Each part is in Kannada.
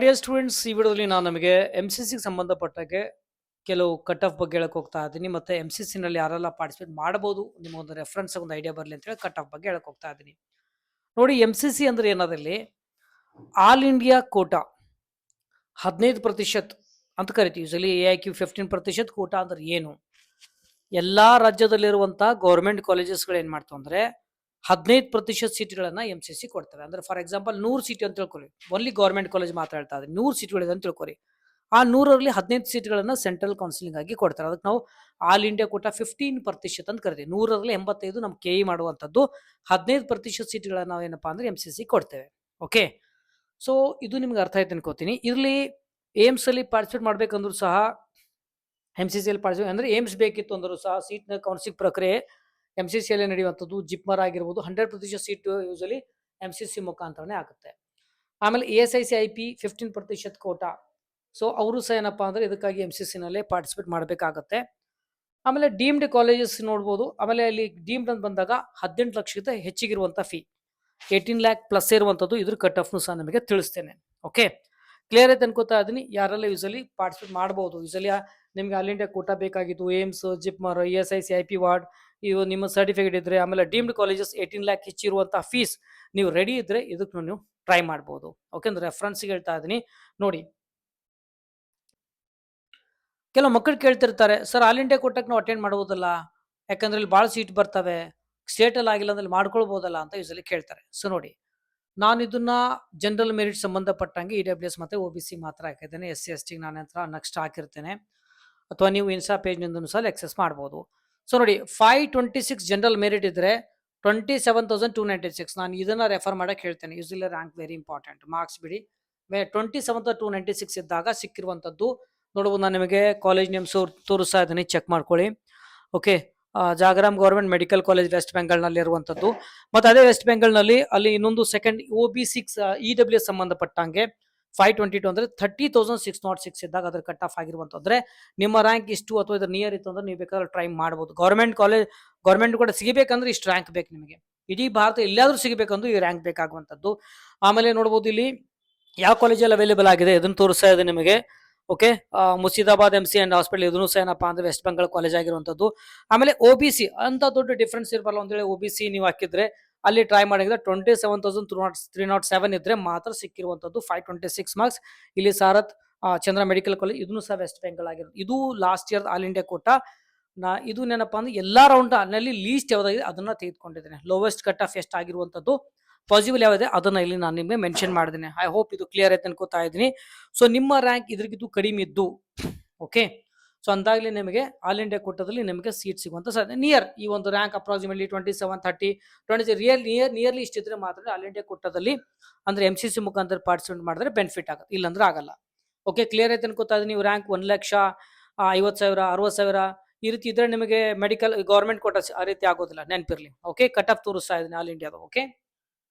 ಡಿಯರ್ ಸ್ಟೂಡೆಂಟ್ಸ್, ಈ ವಿಡಿಯೋದಲ್ಲಿ ನಾನು ನಮಗೆ MCCಗೆ ಸಂಬಂಧಪಟ್ಟಾಗೆ ಕೆಲವು ಕಟ್ ಆಫ್ ಬಗ್ಗೆ ಹೇಳಕ್ ಹೋಗ್ತಾ ಇದ್ದೀನಿ. ಮತ್ತೆ MCC ನಲ್ಲಿ ಯಾರೆಲ್ಲ ಪಾರ್ಟಿಸಿಪೇಟ್ ಮಾಡಬಹುದು, ನಿಮ್ಮ ಒಂದು ರೆಫರೆನ್ಸ್ ಒಂದು ಐಡಿಯಾ ಬರಲಿ ಅಂತ ಹೇಳಿ ಕಟ್ ಆಫ್ ಬಗ್ಗೆ ಹೇಳಕ್ ಹೋಗ್ತಾ ಇದ್ದೀನಿ. ನೋಡಿ, MCC ಅಂದ್ರೆ ಏನದಲ್ಲಿ ಆಲ್ ಇಂಡಿಯಾ ಕೋಟಾ 15% ಅಂತ ಕರಿತೀವಿ. ಯೂಸಲಿ AIQ 15% ಕೋಟಾ ಅಂದ್ರೆ ಏನು? ಎಲ್ಲಾ ರಾಜ್ಯದಲ್ಲಿರುವಂತಹ ಗೌರ್ಮೆಂಟ್ ಕಾಲೇಜಸ್ಗಳು ಏನ್ ಮಾಡ್ತಾವ ಅಂದ್ರೆ 15% ಸೀಟ್ಗಳನ್ನ MCC ಕೊಡ್ತವೆ. ಅಂದ್ರೆ ಫಾರ್ ಎಕ್ಸಾಂಪಲ್ 100 ಸೀಟ್ ಅಂತ ತಿಳ್ಕೊಳ್ಳಿ, ಓನ್ಲಿ ಗೌರ್ಮೆಂಟ್ ಕಾಲೇಜ್ ಮಾತ್ರ ಹೇಳ್ತಾ ಇದ್ದೀನಿ, 100 ಸೀಟ್ಗಳಿದೆ ಅಂತ ತಿಳ್ಕೊಳ್ಳಿ. ಆ 100ರಲ್ಲಿ 15 ಸೀಟ್ಗಳನ್ನ ಸೆಂಟ್ರಲ್ ಕೌನ್ಸಿಲಿಂಗ್ ಆಗಿ ಕೊಡ್ತಾರೆ. ಅದಕ್ಕೆ ನಾವು ಆಲ್ ಇಂಡಿಯಾ ಕೋಟಾ 15% ಅಂತ ಕರಿತೀವಿ. 100ರಲ್ಲಿ 85 ನಮ್ KE ಮಾಡುವಂತದ್ದು, 15% ಸೀಟ್ಗಳನ್ನ ನಾವು ಏನಪ್ಪಾ ಅಂದ್ರೆ MCC ಕೊಡ್ತೇವೆ. ಓಕೆ, ಸೊ ಇದು ನಿಮ್ಗೆ ಅರ್ಥ ಆಯ್ತು ಅನ್ಕೋತೀನಿ. ಇಲ್ಲಿ ಏಮ್ಸ್ ಅಲ್ಲಿ ಪಾರ್ಟಿಸಿಪೇಟ್ ಮಾಡ್ಬೇಕಂದ್ರೂ ಸಹ MCC ಅಲ್ಲಿ ಪಾರ್ಟಿಸಿಪೇಟ್ ಅಂದ್ರೆ ಏಮ್ಸ್ ಬೇಕಿತ್ತು ಅಂದ್ರೂ ಸಹ ಸೀಟ್ನ ಕೌನ್ಸಿಲಿಂಗ್ ಪ್ರಕ್ರಿಯೆ MCC ಅಲ್ಲಿ ನಡೆಯುವಂಥದ್ದು. ಜಿಪ್ಮರ್ ಆಗಿರ್ಬೋದು 100% ಸೀಟ್ ಯೂಸಲಿ MCC ಮುಖಾಂತರನೇ ಆಗುತ್ತೆ. ಆಮೇಲೆ ASICIP 15% ಕೋಟಾ, ಸೊ ಅವರು ಸಹ ಏನಪ್ಪಾ ಅಂದ್ರೆ ಇದಕ್ಕಾಗಿ MCC ನಲ್ಲೇ ಪಾರ್ಟಿಸಿಪೇಟ್ ಮಾಡಬೇಕಾಗತ್ತೆ. ಆಮೇಲೆ ಡೀಮ್ಡ್ ಕಾಲೇಜಸ್ ನೋಡ್ಬೋದು. ಆಮೇಲೆ ಅಲ್ಲಿ ಡೀಮ್ಡ್ ಅಂತ ಬಂದಾಗ 18 ಲಕ್ಷಕ್ಕಿಂತ ಹೆಚ್ಚಿಗಿರುವಂತ ಫೀ, 18 ಲ್ಯಾಕ್ ಪ್ಲಸ್ ಇರುವಂತದ್ದು. ಇದ್ರ ಕಟ್ ಆಫ್ನು ಸಹ ನಿಮಗೆ ತಿಳಿಸ್ತೇನೆ. ಓಕೆ, ಕ್ಲಿಯರ್ ಆಯ್ತು ಅನ್ಕೋತಾ ಇದೀನಿ. ಯಾರೆಲ್ಲ ಯೂಸಲಿ ಪಾರ್ಟಿಸಿಪೇಟ್ ಮಾಡಬಹುದು, ಯೂಸಲಿ ನಿಮ್ಗೆ ಆಲ್ ಇಂಡಿಯಾ ಕೋಟಾ ಬೇಕಾಗಿತ್ತು, ಏಮ್ಸ್, ಜಿಪ್ಮರ್, ASICIP ವಾರ್ಡ್, ಇವು ನಿಮ್ಮ ಸರ್ಟಿಫಿಕೇಟ್ ಇದ್ರೆ, ಆಮೇಲೆ ಡೀಮ್ಡ್ ಕಾಲೇಜಸ್ 18 ಲ್ಯಾಕ್ ಹೆಚ್ಚಿರುವಂತಹ ಫೀಸ್ ನೀವು ರೆಡಿ ಇದ್ರೆ ಇದಕ್ಕೆ ನೀವು ಟ್ರೈ ಮಾಡಬಹುದು. ಓಕೆ, ಅಂದ್ರೆ ರೆಫರೆನ್ಸ್ ಹೇಳ್ತಾ ಇದೀನಿ ನೋಡಿ. ಕೆಲವು ಮಕ್ಕಳು ಕೇಳ್ತಿರ್ತಾರೆ, ಸರ್ ಆಲ್ ಇಂಡಿಯಾ ಕೋಟಾಕ್ ನಾವು ಅಟೆಂಡ್ ಮಾಡ್ಬೋದಲ್ಲ, ಯಾಕಂದ್ರೆ ಇಲ್ಲಿ ಭಾಳ ಸೀಟ್ ಬರ್ತವೆ, ಸ್ಟೇಟ್ ಅಲ್ಲಿ ಆಗಿಲ್ಲ ಅಂದ್ರೆ ಮಾಡ್ಕೊಳ್ಬೋದಲ್ಲ ಅಂತ ಯೂಸಲಿ ಕೇಳ್ತಾರೆ. ಸೊ ನೋಡಿ, ನಾನು ಇದನ್ನ ಜನರಲ್ ಮೆರಿಟ್ ಸಂಬಂಧಪಟ್ಟಂಗೆ EWS ಮತ್ತೆ OBC ಮಾತ್ರ ಹಾಕಿದ್ದೇನೆ. SC ST ನಾನು ಹತ್ರ ನೆಕ್ಸ್ಟ್ ಹಾಕಿರ್ತೇನೆ, ಅಥವಾ ನೀವು ಇನ್ಸ್ಟಾ ಪೇಜ್ ನಿಂದ ಸಹ ಎಕ್ಸೆಸ್ ಮಾಡ್ಬೋದು. ಸೊ ನೋಡಿ, 526 ಜನರಲ್ ಮೆರಿಟ್ ಇದ್ರೆ 27,296. ನಾನು ಇದನ್ನ ರೆಫರ್ ಮಾಡಕ್ ಹೇಳ್ತೇನೆ. Usually rank very important, marks ಬಿಡಿ. 27,296 ಇದ್ದಾಗ ಸಿಕ್ಕಿರುವಂತದ್ದು ನೋಡ್ಬೋದು. ನಾನು ನಿಮಗೆ ಕಾಲೇಜ್ ನೇಮ್ಸ್ ತೋರಿಸ್ತಾ ಇದ್ದೀನಿ, ಚೆಕ್ ಮಾಡ್ಕೊಳ್ಳಿ. Okay, Jagaram government medical college west Bengal ನಲ್ಲಿ ಇರುವಂತದ್ದು. ಮತ್ತೆ ಅದೇ ವೆಸ್ಟ್ ಬೆಂಗಾಲ್ ನಲ್ಲಿ ಅಲ್ಲಿ ಇನ್ನೊಂದು ಸೆಕೆಂಡ್ OBC EWS ಸಂಬಂಧಪಟ್ಟಂಗೆ 522 ಅಂದ್ರೆ 30,606 ಇದ್ದಾಗ ಅದ್ರ ಕಟ್ ಆಫ್ ಆಗಿರುವಂತ. ಅಂದ್ರೆ ನಿಮ್ಮ ರ್ಯಾಂಕ್ ಇಷ್ಟು ಅಥವಾ ಇದ್ರ ನಿಯರ್ ಇತ್ತು ಅಂದ್ರೆ ನೀವು ಬೇಕಾದ್ರೆ ಟ್ರೈ ಮಾಡಬಹುದು. ಗೌರ್ಮೆಂಟ್ ಕೂಡ ಸಿಗಬೇಕಂದ್ರೆ ಇಷ್ಟು ರ್ಯಾಂಕ್ ಬೇಕು ನಿಮಗೆ. ಇಡೀ ಭಾರತ ಎಲ್ಲಾದ್ರೂ ಸಿಗಬೇಕಂದ್ರೆ ಈ ರ್ಯಾಂಕ್ ಬೇಕಾಗುವಂತದ್ದು. ಆಮೇಲೆ ನೋಡಬಹುದು ಇಲ್ಲಿ ಯಾವ ಕಾಲೇಜಲ್ಲಿ ಅವೈಲೇಬಲ್ ಆಗಿದೆ ಇದನ್ನು ತೋರಿಸ್ತಾ ಇದೆ ನಿಮಗೆ. ಓಕೆ, ಮುರ್ಸಿದಾಬಾದ್ MC ಅಂಡ್ ಹಾಸ್ಪಿಟಲ್, ಇದನ್ನು ಸಹ ಏನಪ್ಪಾ ಅಂದ್ರೆ ವೆಸ್ಟ್ ಬೆಂಗಾಲ್ ಕಾಲೇಜ್ ಆಗಿರುವಂತದ್ದು. ಆಮೇಲೆ OBC ಅಂತ ದೊಡ್ಡ ಡಿಫ್ರೆನ್ಸ್ ಇರಬಲ್ಲ ಅಂತೇಳಿ OBC ನೀವು ಹಾಕಿದ್ರೆ ಅಲ್ಲಿ ಟ್ರೈ ಮಾಡಿದ್ರೆ 27,307 ಇದ್ರೆ ಮಾತ್ರ ಸಿಕ್ಕಿರುವಂತದ್ದು 526 ಮಾರ್ಕ್ಸ್. ಇಲ್ಲಿ ಸಾರಥ್ ಚಂದ್ರ ಮೆಡಿಕಲ್ ಕಾಲೇಜ್, ಇದನ್ನು ಸಹ ವೆಸ್ಟ್ ಬೆಂಗಾಲ್ ಆಗಿರೋದು. ಇದು last year all India quota. ಇದು ನೆನಪಾ ಅಂದ್ರೆ ಎಲ್ಲಾ ರೌಂಡ್ ಅಲ್ಲಿ ಲೀಸ್ಟ್ ಯಾವ್ದಾಗಿದೆ ಅದನ್ನ ತೆಗೆದುಕೊಂಡಿದ್ದೇನೆ. ಲೋವೆಸ್ಟ್ ಕಟ್ ಆಫ್ ಎಷ್ಟು ಆಗಿರುವಂತದ್ದು, ಪಾಸಿಬಲ್ ಯಾವ್ದಿದೆ ಅದನ್ನ ಇಲ್ಲಿ ನಾನು ನಿಮಗೆ ಮೆನ್ಷನ್ ಮಾಡಿದ್ದೀನಿ. ಐ ಹೋಪ್ ಇದು ಕ್ಲಿಯರ್ ಆಯ್ತು ಅನ್ಕೋತಾ ಇದ್ದೀನಿ. ಸೊ ನಿಮ್ಮ ರ್ಯಾಂಕ್ ಇದ್ರಿಗಿದ್ದು ಕಡಿಮೆ ಇದ್ದು, ಓಕೆ, ಸೊ ಅಂದಾಗಲೇ ನಿಮಗೆ ಆಲ್ ಇಂಡಿಯಾ ಕೋಟಾದಲ್ಲಿ ನಿಮಗೆ ಸೀಟ್ ಸಿಗುವಂತ ಸಾಧ್ಯ ನಿಯರ್ ಈ ಒಂದು ರ್ಯಾಂಕ್ ಅಪ್ರಾಕ್ಸಿಮೇಟ್ಲಿ 27, 30, 20 ನಿಯರ್ಲಿ ಇಷ್ಟಿದ್ರೆ ಮಾತ್ರ ಆಲ್ ಇಂಡಿಯಾ ಕೋಟಾದಲ್ಲಿ ಅಂದ್ರೆ MCC ಮುಖಾಂತರ ಪಾರ್ಟಿಸಿಪೇಟ್ ಮಾಡಿದ್ರೆ ಬೆನಿಫಿಟ್ ಆಗುತ್ತೆ, ಇಲ್ಲಾಂದ್ರೆ ಆಗಲ್ಲ. ಓಕೆ, ಕ್ಲಿಯರ್ ಆಯ್ತು ಅನ್ಕೋತಾ ಇದ್ದೀನಿ. ನೀವು ರ್ಯಾಂಕ್ 1,50,000, 60,000 ಈ ರೀತಿ ಇದ್ರೆ ನಿಮಗೆ ಮೆಡಿಕಲ್ ಗೌರ್ಮೆಂಟ್ ಕೋಟಾ ಆ ರೀತಿ ಆಗೋದಿಲ್ಲ, ನೆನಪಿರ್ಲಿ. ಓಕೆ, ಕಟ್ ಆಫ್ ತೋರಿಸ್ತಾ ಇದ್ದೀನಿ ಆಲ್ ಇಂಡಿಯಾದ. ಓಕೆ,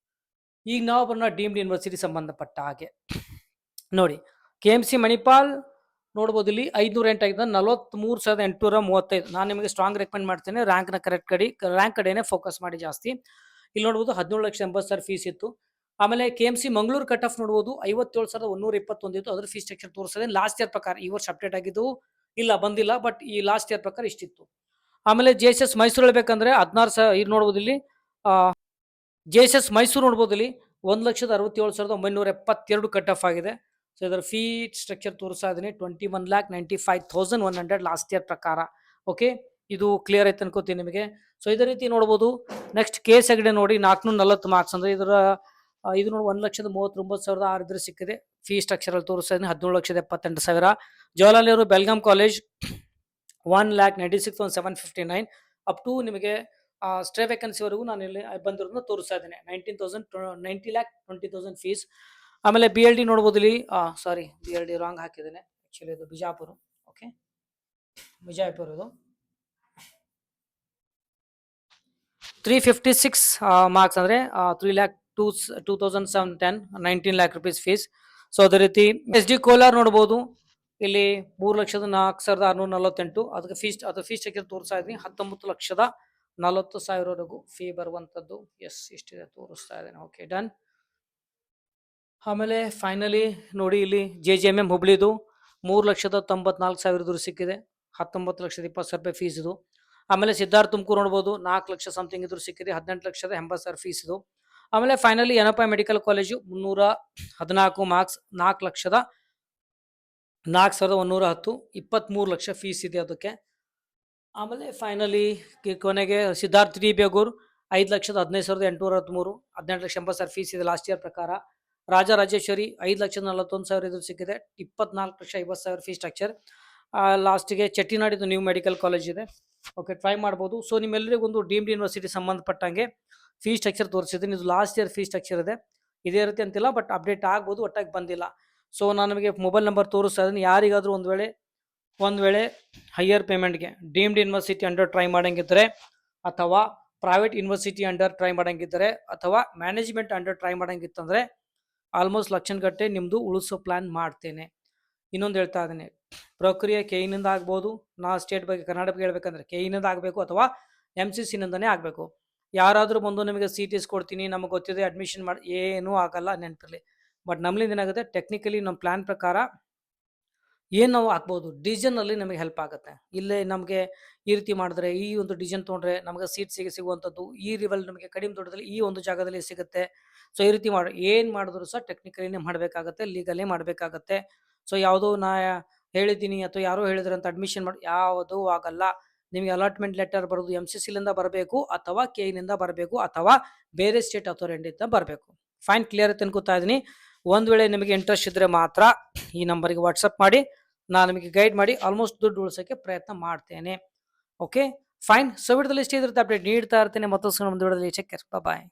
ಈಗ ನಾವು ಬರೋಣ ಡೀಮ್ಡ್ ಯೂನಿವರ್ಸಿಟಿ ಸಂಬಂಧಪಟ್ಟ ಹಾಗೆ. ನೋಡಿ, KMC ಮಣಿಪಾಲ್ ನೋಡ್ಬೋದು, ಇಲ್ಲಿ 508 ಆಗಿದೆ, 43,835. ನಾನು ನಿಮಗೆ ಸ್ಟ್ರಾಂಗ್ ರೆಕಮೆಂಡ್ ಮಾಡ್ತೇನೆ ರ್ಯಾಂಕ್ ನ ರ್ಯಾಂಕ್ ಕಡೆನೆ ಫೋಕಸ್ ಮಾಡಿ ಜಾಸ್ತಿ. ಇಲ್ಲಿ ನೋಡ್ಬೋದು 17,80,000 ಫೀಸ್ ಇತ್ತು. ಆಮೇಲೆ KMC ಮಂಗಳೂರು ಕಟ್ ಆಫ್ ನೋಡ್ಬೋದು 57,121 ಇತ್ತು. ಅದ್ರ ಫೀಸ್ ಸ್ಟ್ರಕ್ಚರ್ ತೋರಿಸ್ತದೆ ಲಾಸ್ಟ್ ಇಯರ್ ಪ್ರಕಾರ. ಈ ವರ್ಷ ಅಪ್ಡೇಟ್ ಆಗಿದ್ದು ಇಲ್ಲ, ಬಂದಿಲ್ಲ, ಬಟ್ ಈ ಲಾಸ್ಟ್ ಇಯರ್ ಪ್ರಕಾರ ಇಷ್ಟಿತ್ತು. ಆಮೇಲೆ JSS ಮೈಸೂರು ಹೇಳ್ಬೇಕಂದ್ರೆ 16,000 ಇಲ್ಲಿ ನೋಡ್ಬೋದು. ಇಲ್ಲಿ JSS ಮೈಸೂರು ನೋಡ್ಬೋದು, ಇಲ್ಲಿ 1,67,972 ಕಟ್ ಆಫ್ ಆಗಿದೆ. ಸೊ ಇದರ ಫೀ ಸ್ಟ್ರಕ್ಚರ್ ತೋರಿಸ್ತಾ ಇದೀನಿ, 21,95,100 ಲಾಸ್ಟ್ ಇಯರ್ ಪ್ರಕಾರ. ಓಕೆ, ಇದು ಕ್ಲಿಯರ್ ಆಯ್ತು ಅನ್ಕೋತೀನಿ ನಿಮಗೆ. ಸೊ ಇದೇ ರೀತಿ ನೋಡ್ಬೋದು. ನೆಕ್ಸ್ಟ್ KS ಹೆಗ್ಡೆ ನೋಡಿ 440 ಮಾರ್ಕ್ಸ್ ಅಂದ್ರೆ ಇದು ನೋಡಿ 1,39,600 ಇದ್ರೆ ಸಿಕ್ಕಿದೆ. ಫೀ ಸ್ಟ್ರಕ್ಚರ್ ಅಲ್ಲಿ ತೋರಿಸ್ತಾ ಇದೀನಿ 17,78,000. Jawaharlal Nehru Belgaum college 1,96,759 up to ನಿಮಗೆ ಸ್ಟೇ ವೇಕೆನ್ಸಿ ವರೆಗೂ ನಾನು ಇಲ್ಲಿ ಬಂದಿರೋದನ್ನ ತೋರಿಸ್ತಾ ಇದ್ದೇನೆ. 90,20,000 ಫೀಸ್. ಆಮೇಲೆ BLD ನೋಡ್ಬೋದು, ಇಲ್ಲಿ ಸಾರಿ BLD ರಾಂಗ್ ಹಾಕಿದ್ದೇನೆ, ಆಕ್ಚುಲಿ ಇದು ಬಿಜಾಪುರ. ಓಕೆ, ವಿಜಯಪುರ ಇದು 356 ಮಾರ್ಕ್ಸ್ ಅಂದ್ರೆ 3,02,710, 19 lakh rupees ಫೀಸ್. ಸೊ ಅದೇ ರೀತಿ SD ಕೋಲಾರ್ ನೋಡ್ಬೋದು, ಇಲ್ಲಿ 3,04,648 ಅದಕ್ಕೆ ಫೀಸ್ ಸ್ಟ್ರಕ್ಚರ್ ತೋರಿಸ್ತಾ ಇದ್ದೀನಿ. 19,40,000 ವರೆಗೂ ಫೀ ಬರುವಂತದ್ದು. ಎಸ್, ಇಷ್ಟಿದೆ ತೋರಿಸ್ತಾ ಇದ್ದೇನೆ. Okay, done. ಆಮೇಲೆ ಫೈನಲಿ ನೋಡಿ ಇಲ್ಲಿ JJMM ಹುಬ್ಳಿದು 3,94,000 ದೂರ ಸಿಕ್ಕಿದೆ. 19,20,000 ಫೀಸ್ ಇದು. ಆಮೇಲೆ ಸಿದ್ಧಾರ್ಥ ತುಮಕೂರು ನೋಡ್ಬೋದು 4 ಲಕ್ಷ ಸಮಥಿಂಗ್ ಇದ್ರು ಸಿಕ್ಕಿದೆ. 18,80,000 ಫೀಸ್ ಇದು. ಆಮೇಲೆ finally Yenepoya medical college 314 marks 4,04,110 23 lakh fees ಇದೆ ಅದಕ್ಕೆ. ಆಮೇಲೆ ಫೈನಲಿ ಕೊನೆಗೆ ಸಿದ್ಧಾರ್ಥ್ ಡಿ ಬೇಗೂರ್ 5,15,813 18,80,000 ಫೀಸ್ ಇದೆ ಲಾಸ್ಟ್ ಇಯರ್ ಪ್ರಕಾರ. ರಾಜರಾಜೇಶ್ವರಿ 5,41,000 ಇದು ಸಿಕ್ಕಿದೆ. 24,50,000 ಫೀಸ್ ಸ್ಟ್ರಕ್ಚರ್. ಲಾಸ್ಟ್ಗೆ ಚೆಟ್ಟಿನಾಡ್ ಇದು ನ್ಯೂ ಮೆಡಿಕಲ್ ಕಾಲೇಜ್ ಇದೆ. ಓಕೆ, ಟ್ರೈ ಮಾಡ್ಬೋದು. ಸೊ ನಿಮ್ಮೆಲ್ಲರಿಗೂ ಒಂದು ಡೀಮ್ಡ್ ಯೂನಿವರ್ಸಿಟಿ ಸಂಬಂಧಪಟ್ಟಂಗೆ ಫೀಸ್ ಸ್ಟ್ರಕ್ಚರ್ ತೋರಿಸಿದ್ದೀನಿ. ಇದು ಲಾಸ್ಟ್ ಇಯರ್ ಫೀಸ್ ಸ್ಟ್ರಕ್ಚರ್ ಇದೆ. ಇದೇ ರೀತಿ ಅಂತಿಲ್ಲ, ಬಟ್ ಅಪ್ಡೇಟ್ ಆಗ್ಬೋದು, ಒಟ್ಟಾಗಿ ಬಂದಿಲ್ಲ. ಸೊ ನಾನು ನಿಮಗೆ ಮೊಬೈಲ್ ನಂಬರ್ ತೋರಿಸ್ತಾ ಇದ್ದೀನಿ. ಯಾರಿಗಾದರೂ ಒಂದು ವೇಳೆ ಹೈಯರ್ ಪೇಮೆಂಟ್ಗೆ ಡೀಮ್ಡ್ ಯೂನಿವರ್ಸಿಟಿ ಅಂಡರ್ ಟ್ರೈ ಮಾಡಂಗಿದ್ದರೆ, ಅಥವಾ ಪ್ರೈವೇಟ್ ಯೂನಿವರ್ಸಿಟಿ ಅಂಡರ್ ಟ್ರೈ ಮಾಡಂಗಿದ್ದರೆ, ಅಥವಾ ಮ್ಯಾನೇಜ್ಮೆಂಟ್ ಅಂಡರ್ ಟ್ರೈ ಮಾಡಂಗಿತ್ತಂದರೆ ಆಲ್ಮೋಸ್ಟ್ ಲಕ್ಷಗಟ್ಟೆ ನಿಮ್ಮದು ಉಳಿಸೋ ಪ್ಲ್ಯಾನ್ ಮಾಡ್ತೇನೆ. ಇನ್ನೊಂದು ಹೇಳ್ತಾ ಇದ್ದೀನಿ, ಪ್ರಕ್ರಿಯೆ KE ಆಗ್ಬೋದು. ನಾ ಸ್ಟೇಟ್ ಬಗ್ಗೆ ಕರ್ನಾಟಕ ಹೇಳ್ಬೇಕಂದ್ರೆ KE ಆಗಬೇಕು, ಅಥವಾ MCC ಆಗಬೇಕು. ಯಾರಾದರೂ ಬಂದು ನಿಮಗೆ CTs ಕೊಡ್ತೀನಿ, ನಮಗೆ ಗೊತ್ತಿದೆ ಅಡ್ಮಿಷನ್ ಮಾಡಿ, ಏನೂ ಆಗಲ್ಲ, ನೆನಪಿರಲಿ. ಬಟ್ ನಮ್ಮಲ್ಲಿಂದ ಏನಾಗುತ್ತೆ, ಟೆಕ್ನಿಕಲಿ ನಮ್ಮ ಪ್ಲ್ಯಾನ್ ಪ್ರಕಾರ ಏನು ನಾವು ಹಾಕ್ಬೋದು, ಡಿಸಿಷನಲ್ಲಿ ನಮಗೆ ಹೆಲ್ಪ್ ಆಗುತ್ತೆ. ಇಲ್ಲೇ ನಮಗೆ ಈ ರೀತಿ ಮಾಡಿದ್ರೆ, ಈ ಒಂದು ಡಿಸಿಷನ್ ತೊಗೊಂಡ್ರೆ ನಮಗೆ ಸೀಟ್ ಸಿಗುವಂಥದ್ದು, ಈ ಲೆವೆಲ್ ನಮಗೆ ಕಡಿಮೆ ದುಡ್ಡಲ್ಲಿ ಈ ಒಂದು ಜಾಗದಲ್ಲಿ ಸಿಗುತ್ತೆ. ಸೊ ಈ ರೀತಿ ಏನು ಮಾಡಿದ್ರು ಸಹ ಟೆಕ್ನಿಕಲಿನೇ ಮಾಡಬೇಕಾಗತ್ತೆ, ಲೀಗಲ್ಲೇ ಮಾಡಬೇಕಾಗತ್ತೆ. ಸೊ ಯಾವುದೋ ನಾ ಹೇಳಿದ್ದೀನಿ ಅಥವಾ ಯಾರೋ ಹೇಳಿದ್ರೆ ಅಂತ ಅಡ್ಮಿಷನ್ ಮಾಡಿ ಯಾವುದೂ ಆಗಲ್ಲ. ನಿಮಗೆ ಅಲಾಟ್ಮೆಂಟ್ ಲೆಟರ್ ಬರೋದು MCCಲಿಂದ ಬರಬೇಕು, ಅಥವಾ KEನಿಂದ ಬರಬೇಕು, ಅಥವಾ ಬೇರೆ ಸ್ಟೇಟ್ ಅಥಾರಿಟಿಯಿಂದ ಬರಬೇಕು. ಫೈನ್, ಕ್ಲಿಯರ್ ಅಂತ ಅನ್ಕೋತಾ ಇದ್ದೀನಿ. ಒಂದು ವೇಳೆ ನಿಮಗೆ ಇಂಟ್ರೆಸ್ಟ್ ಇದ್ದರೆ ಮಾತ್ರ ಈ ನಂಬರಿಗೆ ವಾಟ್ಸಪ್ ಮಾಡಿ, ನಾನು ನಿಮಗೆ ಗೈಡ್ ಮಾಡಿ ಆಲ್ಮೋಸ್ಟ್ ದುಡ್ಡು ಉಳಿಸೋಕ್ಕೆ ಪ್ರಯತ್ನ ಮಾಡ್ತೇನೆ. Okay, fine. ಸೊ ವಿಡಿಯೋದಲ್ಲಿ ಇಷ್ಟೇ ಇರುತ್ತೆ, ಅಪ್ಡೇಟ್ ನೀಡ್ತಾ ಇರ್ತೇನೆ. ಮತ್ತೊಂದು ವಿಡಿಯೋದಲ್ಲಿ ಚೆಕ್. ಬಾಯ್.